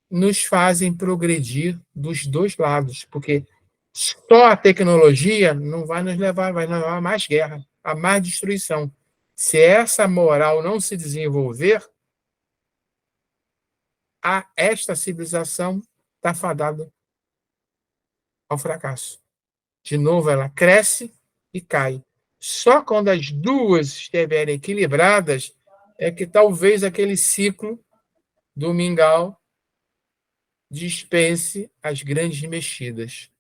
nos fazem progredir dos dois lados, porque só a tecnologia não vai nos levar a mais guerra, a mais destruição. Se essa moral não se desenvolver, esta civilização está fadada ao fracasso. De novo, ela cresce e cai. Só quando as duas estiverem equilibradas é que talvez aquele ciclo do mingau dispense as grandes mexidas.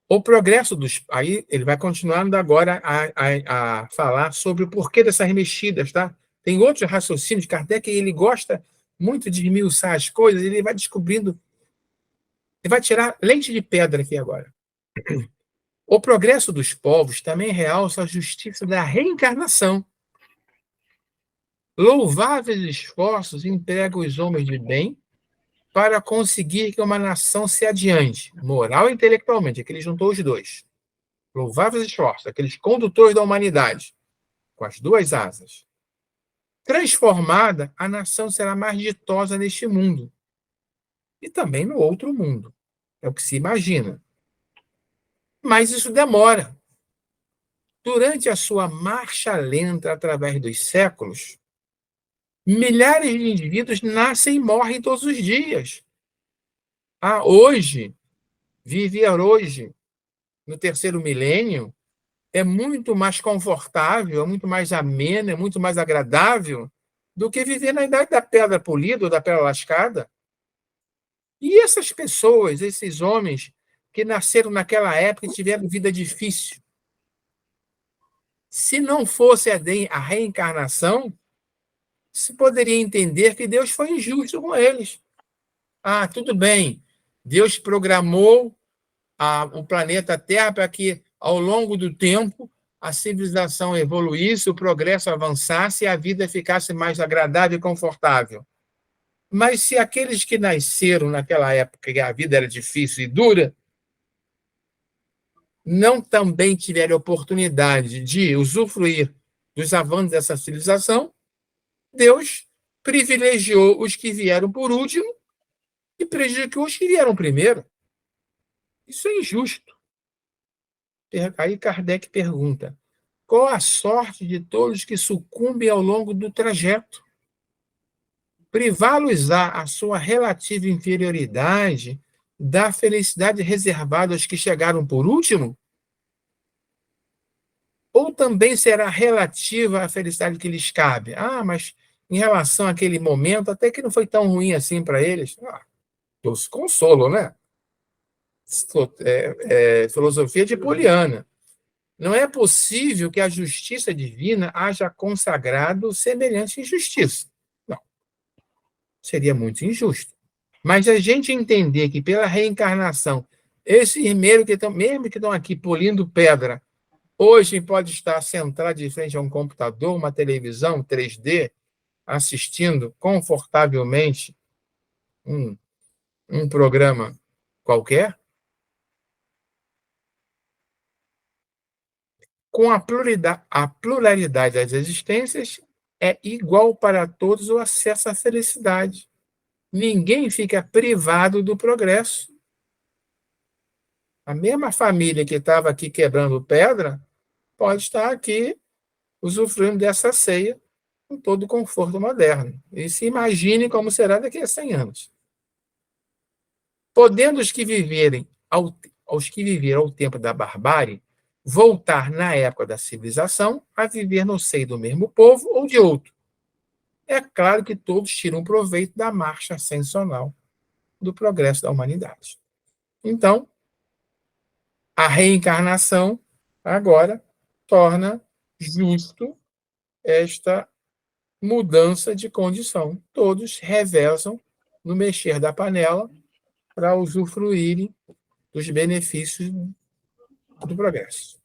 O progresso dos... Aí ele vai continuando agora a falar sobre o porquê dessas mexidas, tá? Tem outros raciocínios. Kardec, ele gosta muito de esmiuçar as coisas, ele vai descobrindo... Ele vai tirar leite de pedra aqui agora. O progresso dos povos também realça a justiça da reencarnação. Louváveis esforços empregam os homens de bem para conseguir que uma nação se adiante, moral e intelectualmente. Aqui ele juntou os dois. Louváveis esforços, aqueles condutores da humanidade, com as duas asas. Transformada, a nação será mais ditosa neste mundo e também no outro mundo. É o que se imagina. Mas isso demora. Durante a sua marcha lenta através dos séculos, milhares de indivíduos nascem e morrem todos os dias. Viver hoje, no terceiro milênio, é muito mais confortável, é muito mais ameno, é muito mais agradável do que viver na idade da pedra polida ou da pedra lascada. E essas pessoas, esses homens que nasceram naquela época e tiveram vida difícil, se não fosse a reencarnação, se poderia entender que Deus foi injusto com eles. Tudo bem, Deus programou o planeta Terra para que ao longo do tempo, a civilização evoluísse, o progresso avançasse e a vida ficasse mais agradável e confortável. Mas se aqueles que nasceram naquela época, que a vida era difícil e dura, não também tiveram oportunidade de usufruir dos avanços dessa civilização, Deus privilegiou os que vieram por último e prejudicou os que vieram primeiro. Isso é injusto. Aí Kardec pergunta: qual a sorte de todos que sucumbem ao longo do trajeto? Privá-los-á a sua relativa inferioridade da felicidade reservada aos que chegaram por último? Ou também será relativa à felicidade que lhes cabe? Ah, mas em relação àquele momento, até que não foi tão ruim assim para eles. Doce consolo, né? Filosofia de Poliana. Não é possível que a justiça divina haja consagrado semelhante injustiça. Não. Seria muito injusto. Mas a gente entender que pela reencarnação, esses mesmo que estão aqui polindo pedra, hoje pode estar sentado de frente a um computador, uma televisão 3D, assistindo confortavelmente um programa qualquer, com a pluralidade das existências, é igual para todos o acesso à felicidade. Ninguém fica privado do progresso. A mesma família que estava aqui quebrando pedra pode estar aqui usufruindo dessa ceia com todo o conforto moderno. E se imagine como será daqui a 100 anos. Podendo os que viveram ao tempo da barbárie voltar na época da civilização a viver no seio do mesmo povo ou de outro. É claro que todos tiram proveito da marcha ascensional do progresso da humanidade. Então, a reencarnação agora torna justo esta mudança de condição. Todos revezam no mexer da panela para usufruírem dos benefícios do progresso.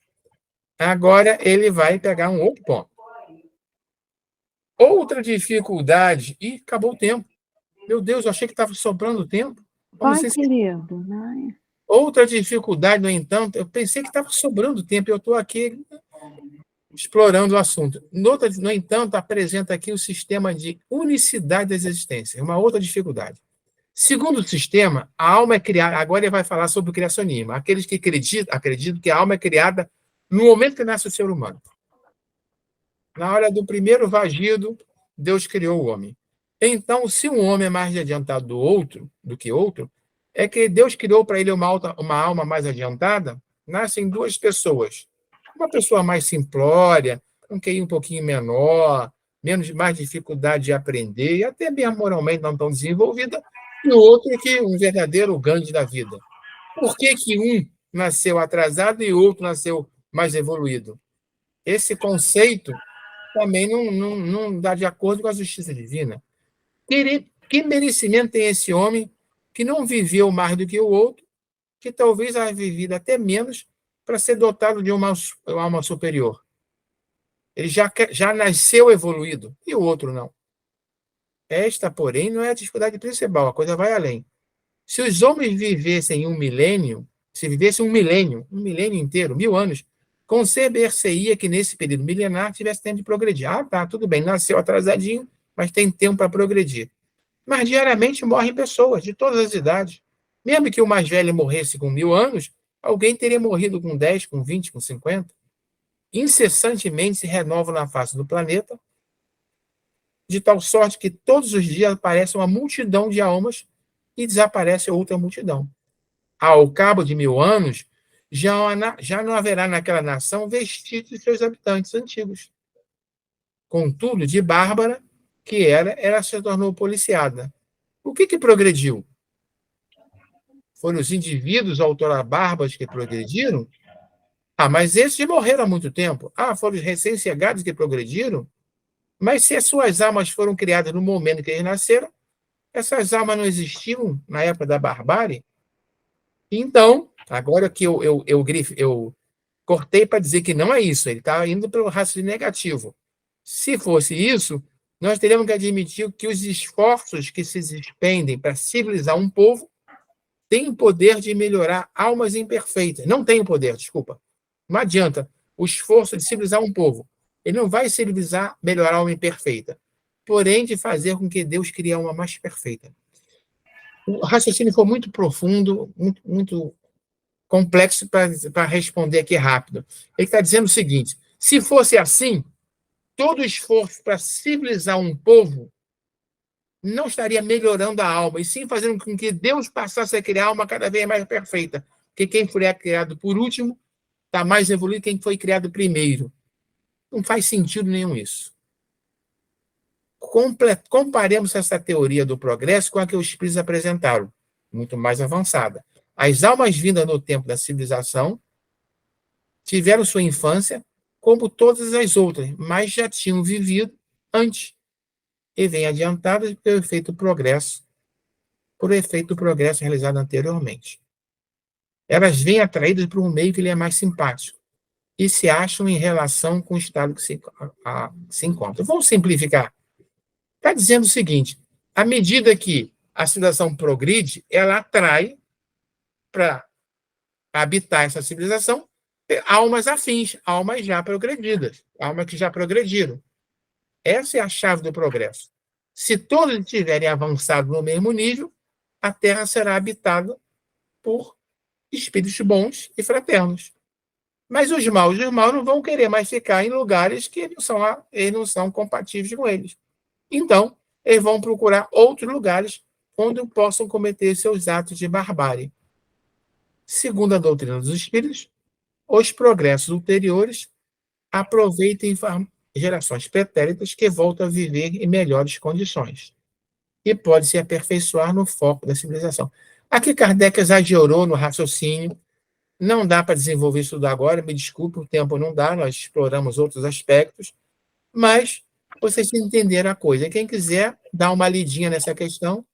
Agora ele vai pegar um outro ponto. Outra dificuldade. Ih, acabou o tempo. Meu Deus, eu achei que estava sobrando tempo. Vai, querido. Vai. Outra dificuldade, no entanto, eu pensei que estava sobrando tempo, eu estou aqui explorando o assunto. No entanto, apresenta aqui o sistema de unicidade das existências, uma outra dificuldade. Segundo o sistema, a alma é criada. Agora ele vai falar sobre o criacionismo. Aqueles que acreditam que a alma é criada no momento que nasce o ser humano. Na hora do primeiro vagido, Deus criou o homem. Então, se um homem é mais adiantado do que outro, é que Deus criou para ele uma alma mais adiantada. Nascem duas pessoas. Uma pessoa mais simplória, um QI um pouquinho menor, mais dificuldade de aprender, e até mesmo moralmente não tão desenvolvida, e o outro que um verdadeiro Gandhi da vida. Por que um nasceu atrasado e o outro nasceu mais evoluído? Esse conceito também não dá de acordo com a justiça divina. Que merecimento tem esse homem que não viveu mais do que o outro, que talvez haja vivido até menos para ser dotado de uma alma superior? Ele já nasceu evoluído, e o outro não. Esta, porém, não é a dificuldade principal, a coisa vai além. Se os homens vivessem um milênio, se vivessem um milênio inteiro, 1000 anos, conceber-se-ia que nesse período milenar tivesse tempo de progredir. Ah, tá, tudo bem, nasceu atrasadinho, mas tem tempo para progredir. Mas diariamente morrem pessoas de todas as idades. Mesmo que o mais velho morresse com 1000 anos, alguém teria morrido com 10, com 20, com 50. Incessantemente se renovam na face do planeta, de tal sorte que todos os dias aparece uma multidão de almas e desaparece outra multidão. Ao cabo de 1000 anos, já não haverá naquela nação vestígios de seus habitantes antigos. Contudo, de Bárbara, que ela se tornou policiada. O que progrediu? Foram os indivíduos outrora bárbaros que progrediram? Ah, mas esses já morreram há muito tempo. Ah, foram os recém-chegados que progrediram? Mas se as suas almas foram criadas no momento que eles nasceram, essas almas não existiam na época da barbárie? Então, agora que eu cortei para dizer que não é isso, ele está indo pelo raciocínio negativo. Se fosse isso, nós teríamos que admitir que os esforços que se expendem para civilizar um povo têm o poder de melhorar almas imperfeitas. Não tem o poder, desculpa. Não adianta o esforço de civilizar um povo. Ele não vai civilizar, melhorar a alma imperfeita, porém de fazer com que Deus crie a alma mais perfeita. O raciocínio foi muito profundo, muito complexo para responder aqui rápido. Ele está dizendo o seguinte: se fosse assim, todo esforço para civilizar um povo não estaria melhorando a alma, e sim fazendo com que Deus passasse a criar a alma cada vez mais perfeita. Porque quem foi criado por último está mais evoluído que quem foi criado primeiro. Não faz sentido nenhum isso. Comparemos essa teoria do progresso com a que os espíritos apresentaram, muito mais avançada. As almas vindas no tempo da civilização tiveram sua infância como todas as outras, mas já tinham vivido antes e vêm adiantadas pelo efeito do progresso realizado anteriormente. Elas vêm atraídas por um meio que lhe é mais simpático e se acham em relação com o estado que se encontra. Vamos simplificar. Está dizendo o seguinte: à medida que a civilização progride, ela atrai para habitar essa civilização almas afins, almas já progredidas, almas que já progrediram. Essa é a chave do progresso. Se todos estiverem avançados no mesmo nível, a Terra será habitada por espíritos bons e fraternos. Mas os maus não vão querer mais ficar em lugares que eles não são compatíveis com eles. Então, eles vão procurar outros lugares onde possam cometer seus atos de barbárie. Segundo a doutrina dos espíritos, os progressos ulteriores aproveitem gerações pretéritas que voltam a viver em melhores condições e pode se aperfeiçoar no foco da civilização. Aqui Kardec exagerou no raciocínio, não dá para desenvolver isso tudo agora, me desculpe, o tempo não dá, nós exploramos outros aspectos, mas vocês entenderam a coisa. Quem quiser dar uma lidinha nessa questão,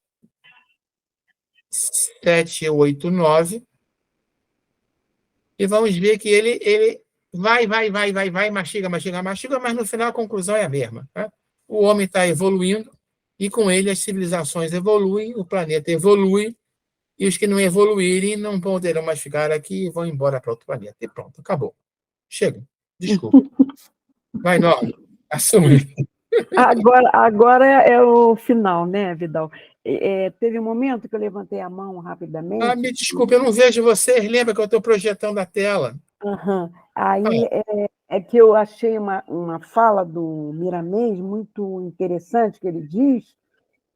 789, e vamos ver que ele vai, mastiga, mas no final a conclusão é a mesma. Tá? O homem está evoluindo, e com ele as civilizações evoluem, o planeta evolui, e os que não evoluírem não poderão mais ficar aqui e vão embora para outro planeta. E pronto, acabou. Chega. Desculpa. Vai, Norma. Assume. Agora é o final, né, Vidal? Teve um momento que eu levantei a mão rapidamente. Me desculpe, eu não vejo vocês. Lembra que eu estou projetando a tela? Uhum. Aí é que eu achei uma fala do Miramês muito interessante, que ele diz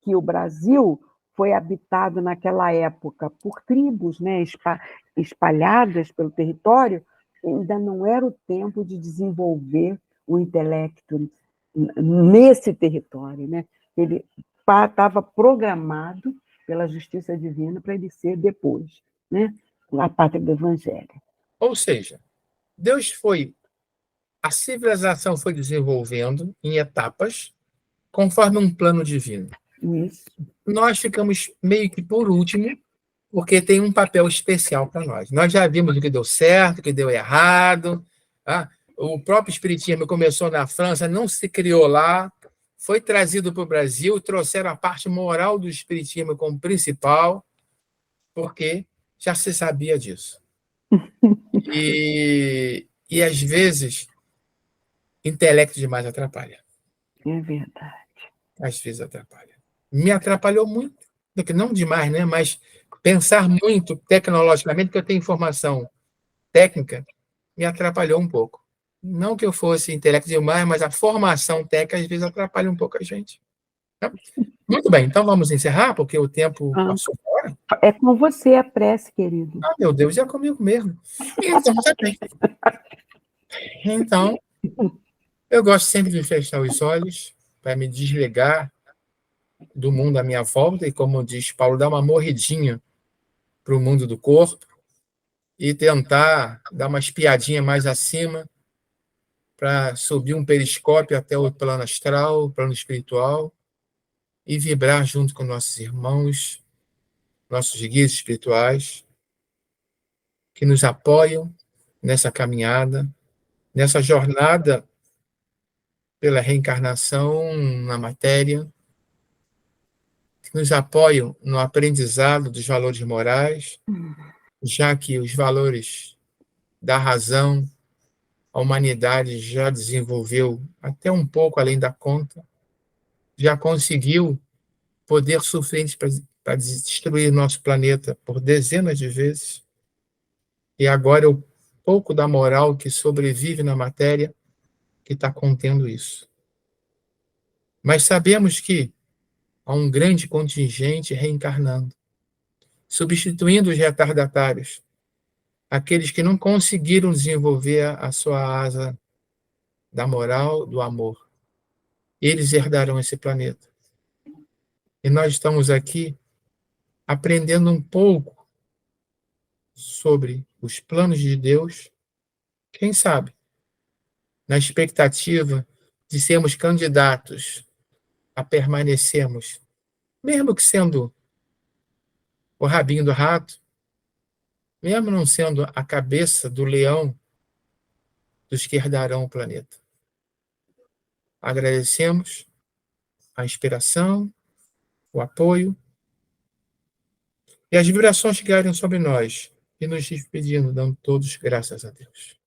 que o Brasil foi habitado naquela época por tribos, né, espalhadas pelo território, ainda não era o tempo de desenvolver o intelecto nesse território, né? Ele estava programado pela justiça divina para ele ser depois, né? A pátria do Evangelho. Ou seja, a civilização foi desenvolvendo em etapas conforme um plano divino. Isso. Nós ficamos meio que por último, porque tem um papel especial para nós. Nós já vimos o que deu certo, o que deu errado. Tá? O próprio Espiritismo começou na França, não se criou lá, foi trazido para o Brasil, trouxeram a parte moral do Espiritismo como principal, porque já se sabia disso. E às vezes, intelecto demais atrapalha. É verdade. Às vezes atrapalha. Me atrapalhou muito, não demais, né? Mas pensar muito tecnologicamente, porque eu tenho informação técnica, me atrapalhou um pouco. Não que eu fosse intelecto demais, mas a formação técnica às vezes atrapalha um pouco a gente. Tá? Muito bem, então vamos encerrar, porque o tempo passou fora. É com você a prece, querido. Meu Deus, é comigo mesmo. Então, tá bem. Então, eu gosto sempre de fechar os olhos para me desligar do mundo à minha volta e, como diz Paulo, dar uma morridinha para o mundo do corpo e tentar dar uma espiadinha mais acima para subir um periscópio até o plano astral, o plano espiritual e vibrar junto com nossos irmãos, nossos guias espirituais que nos apoiam nessa caminhada, nessa jornada pela reencarnação na matéria, que nos apoiam no aprendizado dos valores morais, já que os valores da razão, a humanidade já desenvolveu até um pouco além da conta, já conseguiu poder suficiente para destruir nosso planeta por dezenas de vezes, e agora é o pouco da moral que sobrevive na matéria que está contendo isso. Mas sabemos que há um grande contingente reencarnando, substituindo os retardatários, aqueles que não conseguiram desenvolver a sua asa da moral, do amor. Eles herdarão esse planeta. E nós estamos aqui aprendendo um pouco sobre os planos de Deus, quem sabe, na expectativa de sermos candidatos a permanecermos, mesmo que sendo o rabinho do rato, mesmo não sendo a cabeça do leão dos que herdarão o planeta. Agradecemos a inspiração, o apoio e as vibrações que caíram sobre nós, e nos despedindo, dando todos graças a Deus.